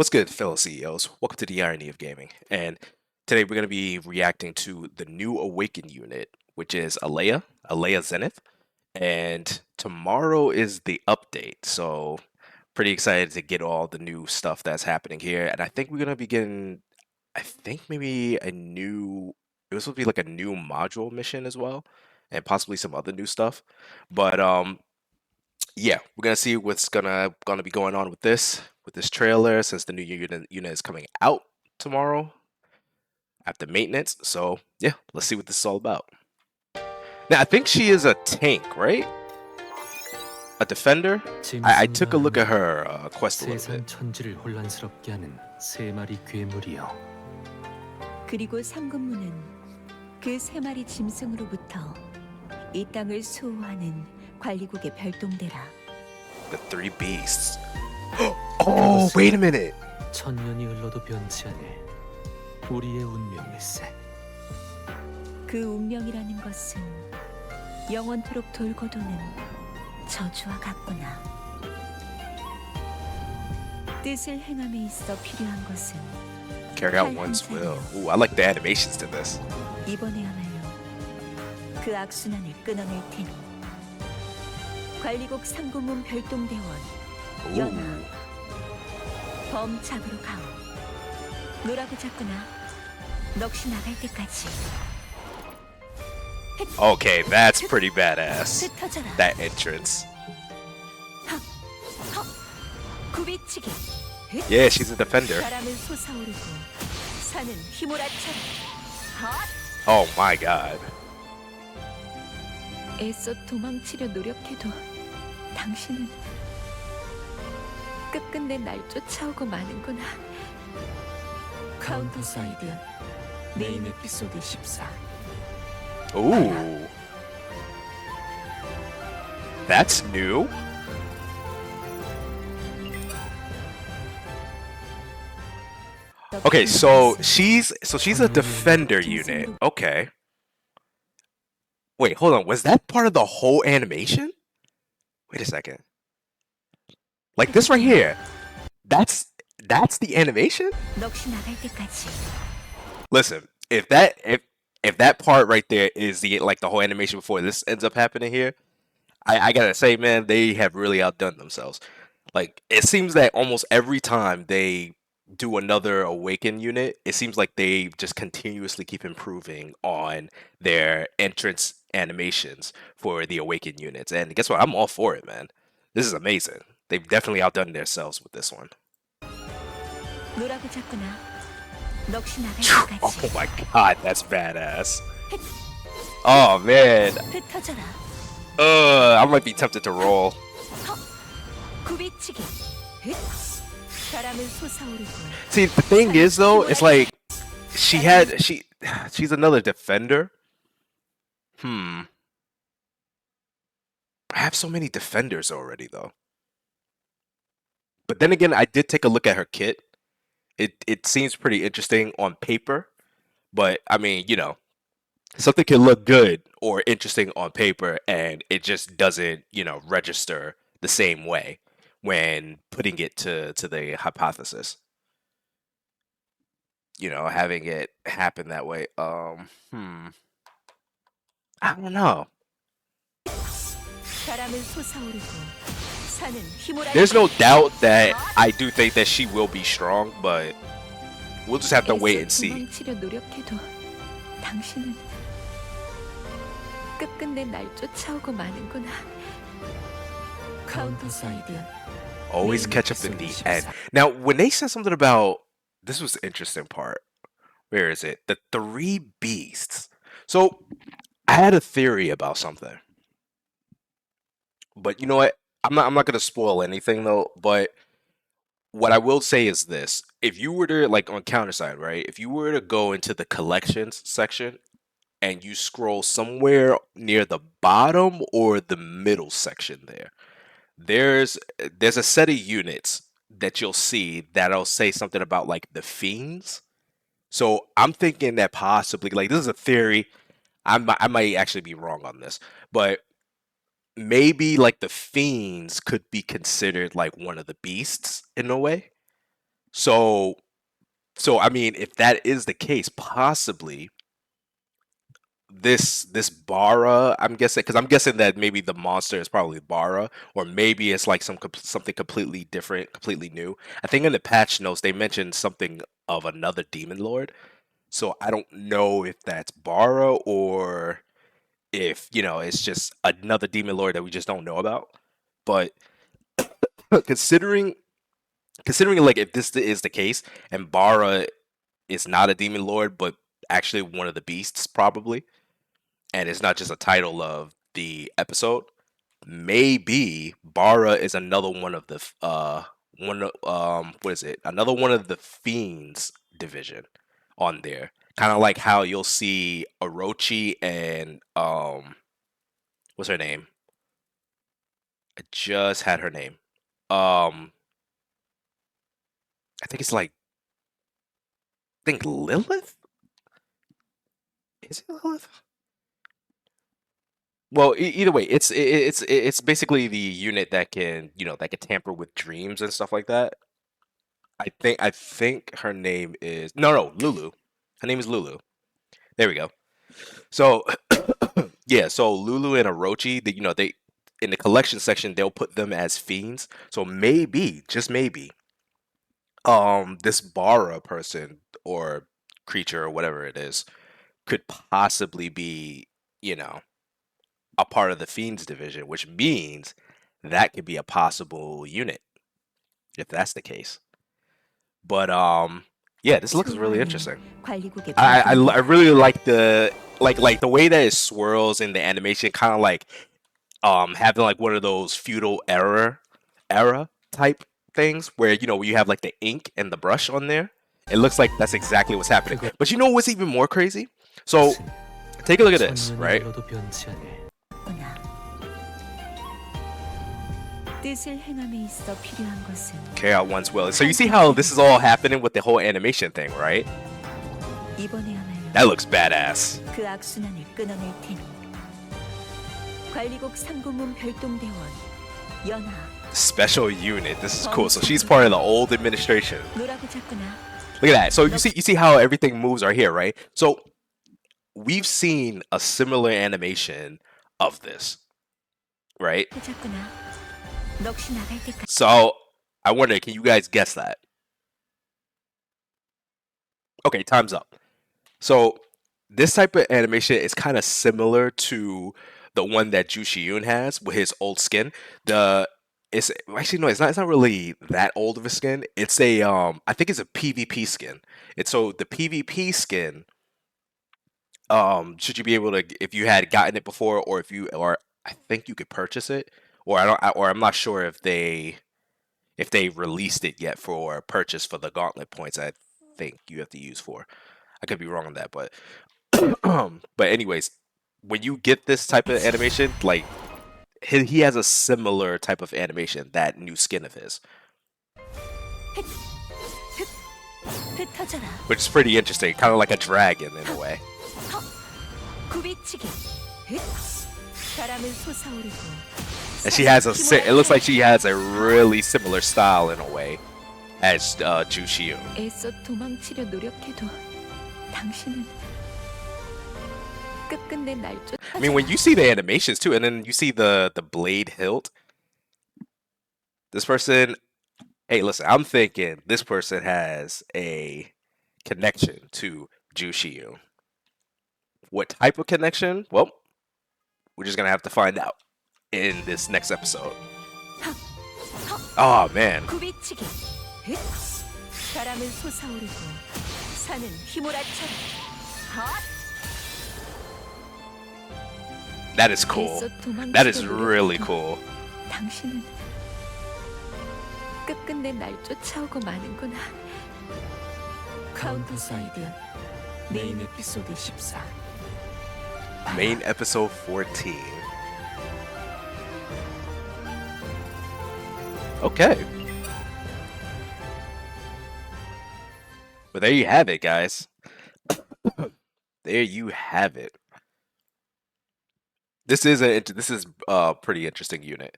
What's good, fellow CEOs? Welcome to the Irony of Gaming. And today we're going to be reacting to the new Awaken unit, which is Alaya Zenith. And tomorrow is the update. So pretty excited to get all the new stuff that's happening here. And I think we're going to be getting, I think maybe it was supposed to be like a new module mission as well. And possibly some other new stuff. But yeah, we're gonna see what's gonna be going on with this trailer since the new unit is coming out tomorrow after maintenance. So yeah, let's see what this is all about. Now I think she is a tank, right? A defender. I took a look at her quest a little 세상 bit. 천지를 혼란스럽게 하는 세 마리 괴물이여. 그리고 상급문은 그 세 마리 짐승으로부터 이 땅을 수호하는 관리국의 별동대라. The three beasts. Oh, wait a minute. 천년이 흘러도 변치 않을 우리의 운명일세. 그 운명이라는 것은 영원토록 돌고 도는 저주와 같구나. 뜻을 행함에 있어 필요한 것은 Carry out one's will. Ooh, I like the animations to this. 이번에야말로 그 악순환을 끊어낼 테니. 관리국 상고문 별동대원 연하 범작으로 가오. 노라고 잡구나. 넋이 나갈 때까지. Okay, that's pretty badass. 흩어져라. That entrance. 굽이치기. Yeah, she's a defender. 바람은 솟아오르고 산은 휘몰아쳐라. Oh my god. 애써 도망치려 노력해도 당신은 끝끝내 날 쫓아오고 마는구나. 카운터사이드 메인 에피소드 14. Ooh. That's new. Okay, so she's a defender unit. Okay. Wait, hold on. Was that part of the whole animation? Wait a second. Like this right here. That's the animation? 넋이 나갈 때까지. Listen, if that part right there is the whole animation before this ends up happening here, I gotta say, man, they have really outdone themselves. Like, it seems that almost every time they do another Awaken unit, it seems like they just continuously keep improving on their entrance animations for the Awaken units. And guess what? I'm all for it, man. This is amazing. They've definitely outdone themselves with this one. 노라고 잡구나. 넋이 나갈 Oh 때까지. my god, that's badass. Oh man. 흩어져라. I might be tempted to roll. 굽이치기. 바람은 솟아오르고. See, the thing is though, it's like she's another defender. I have so many defenders already though. But then again, I did take a look at her kit. It seems pretty interesting on paper, but I mean, you know, something can look good or interesting on paper and it just doesn't, you know, register the same way when putting it to the hypothesis. You know, having it happen that way. I don't know. 바람은 솟아오르고 산은 휘몰아치고. There's no doubt that I do think that she will be strong, but we'll just have to wait and see. 도망치려 노력해도 당신은 끝끝내 날 쫓아오고 마는구나. 카운터사이드. Always catch up in the end. Now, when they said something about this was the interesting part. Where is it? The three beasts. So I had a theory about something. But you know what? I'm not gonna spoil anything though, but what I will say is this. If you were to like on CounterSide, right? If you were to go into the collections section and you scroll somewhere near the bottom or the middle section there's a set of units that you'll see that'll say something about like the fiends. So I'm thinking that possibly, like, this is a theory. I might actually be wrong on this, but maybe like the fiends could be considered like one of the beasts in a way. So I mean, if that is the case, possibly this Bara, I'm guessing, because I'm guessing that maybe the monster is probably Bara, or maybe it's like something completely different, completely new. I think in the patch notes they mentioned something of another demon lord, so I don't know if that's Bara or if it's just another demon lord that we just don't know about. But considering like if this is the case and Bara is not a demon lord, but actually one of the beasts probably, and it's not just a title of the episode. Maybe Bara is another one of the what is it? Another one of the fiends division on there. Kind of like how you'll see Orochi and what's her name? I just had her name. Um I think it's like I think Lilith? Is it Lilith? Well, either way, it's basically the unit that can that can tamper with dreams and stuff like that. I think her name is no Lulu. Her name is Lulu. There we go. So yeah, so Lulu and Orochi, they in the collection section they'll put them as fiends. So maybe, just maybe, this Bara person or creature or whatever it is could possibly be, you know, a part of the fiends division, which means that could be a possible unit if that's the case. But yeah, this looks really 좋아하는 interesting. 관리국의 I 전통이다. really like the the way that it swirls in the animation, kind of like having like one of those feudal era type things where where you have like the ink and the brush on there. It looks like that's exactly what's happening. But you know what's even more crazy? So 그것은 take a look at this, 천년이 right? 흘러도 변치 않을 구나. 뜻을 행함에 있어 필요한 것은 Carry out one's will. So you see how this is all happening with the whole animation thing, right? 이번에야말로 That looks badass. 그 악순환을 끊어낼 테니. 관리국 상고문 별동대원 연하 Special unit. This is cool. So she's part of the old administration. 노라고 잤구나. Look at that. So you see how everything moves are here, right? So we've seen a similar animation of this, right? 잤구나. 넋이 나갈 때까지. So I wonder, can you guys guess that? Okay, time's up. So this type of animation is kind of similar to the one that Ju Shi-yoon has with his old skin. The it's actually no, it's not. It's not really that old of a skin. It's a I think it's a PvP skin. It's so the PvP skin. Should you be able to, if you had gotten it before, or if you, or I think you could purchase it, or or I'm not sure if they released it yet for purchase for the gauntlet points. I think you have to use for. I could be wrong on that, but but anyways, when you get this type of animation, like he has a similar type of animation, that new skin of his, 흩어져라. which is pretty interesting, kind of like a dragon in a way. 굽이치기. 흩. 바람은 솟아오르고. And she has it looks like she has a really similar style in a way as Ju Shi-yoon. 애써 도망치려 노력해도 당신은 끝끝내 날 쫓아. I mean, when you see the animations too, and then you see the blade hilt, this person, hey, listen, I'm thinking this person has a connection to Ju Shi-yoon. What type of connection? Well, we're just gonna have to find out in this next episode. Oh man, 굽이치기. 흩. 바람은 솟아오르고 산은 휘몰아쳐라. 헛. that is cool. 애써 That is 도망치려 really 노력해도 cool. 당신은 끝끝내 날 쫓아오고 마는구나. 카운터사이드 메인 에피소드 14. Main episode 14. Okay. But there you have it, guys. There you have it. This is a pretty interesting unit.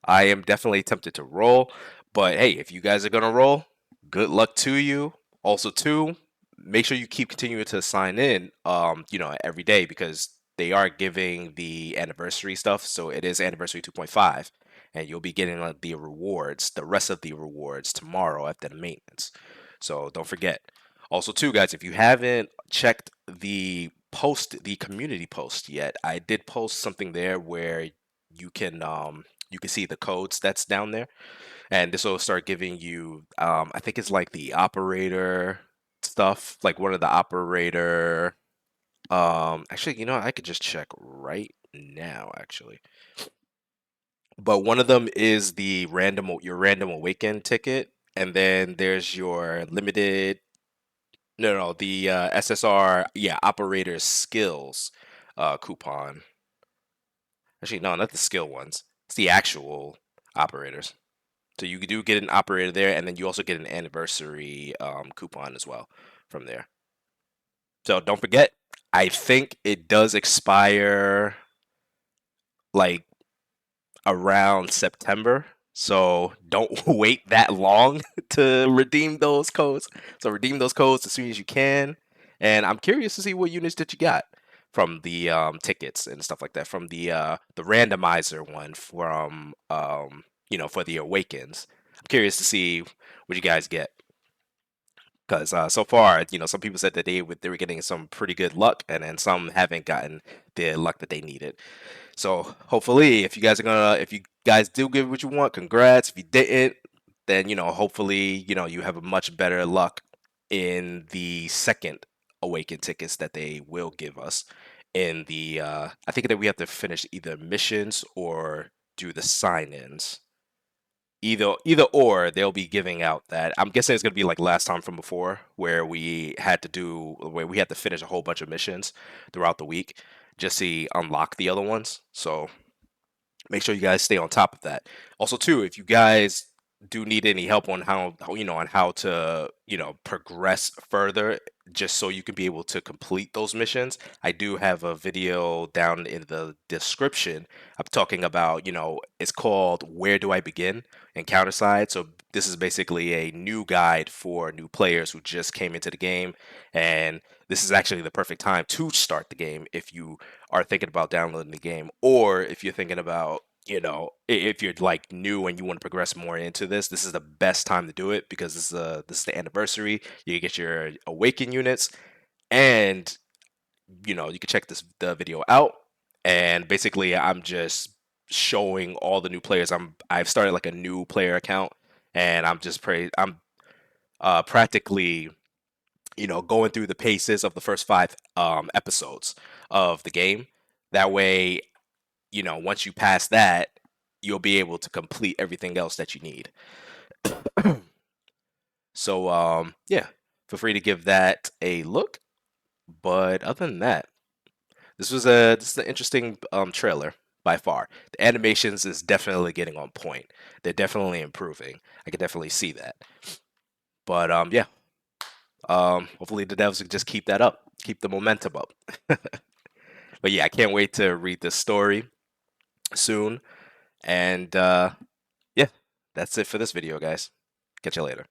I am definitely tempted to roll, but hey, if you guys are gonna roll, good luck to you. Also, too, make sure you keep continuing to sign in, every day because they are giving the anniversary stuff. So it is anniversary 2.5, and you'll be getting the rewards, the rest of the rewards tomorrow after the maintenance. So don't forget. Also, too, guys, if you haven't checked the community post yet, I did post something there where you can see the codes that's down there, and this will start giving you I think it's like the operator stuff, like one of the operator actually, I could just check right now actually. But one of them is your random awaken ticket, and then there's your limited no the SSR, yeah, operator skills coupon. Actually, no, not the skill ones. It's the actual operators. So you do get an operator there, and then you also get an anniversary coupon as well from there. So don't forget, I think it does expire like around September. So don't wait that long to redeem those codes. So redeem those codes as soon as you can. And I'm curious to see what units that you got from the tickets and stuff like that. From the randomizer one from for the Awakens. I'm curious to see what you guys get. Because so far, some people said that they were getting some pretty good luck, and then some haven't gotten the luck that they needed. So hopefully, if you guys do get what you want, congrats. If you didn't, then hopefully, you have a much better luck in the second Awaken tickets that they will give us. In the I think that we have to finish either missions or do the sign-ins. Either or, they'll be giving out that. I'm guessing it's gonna be like last time from before, where we had to finish a whole bunch of missions throughout the week just to unlock the other ones. So make sure you guys stay on top of that. Also, too, if you guys do need any help on how to progress further, just so you can be able to complete those missions, I do have a video down in the description. I'm talking about, it's called "Where Do I Begin?" and CounterSide. So this is basically a new guide for new players who just came into the game, and this is actually the perfect time to start the game if you are thinking about downloading the game, or if you're thinking about, if you're like new and you want to progress more into this is the best time to do it because this is the anniversary. You can get your Awaken units, and you can check the video out. And basically, I'm just showing all the new players. I've started like a new player account, and I'm practically going through the paces of the first five episodes of the game. That way, once you pass that, you'll be able to complete everything else that you need. So, yeah, feel free to give that a look. But other than that, this is an interesting trailer by far. The animations is definitely getting on point. They're definitely improving. I can definitely see that. But yeah, hopefully the devs can just keep that up, keep the momentum up. But yeah, I can't wait to read this story soon. And yeah, that's it for this video, guys. Catch you later.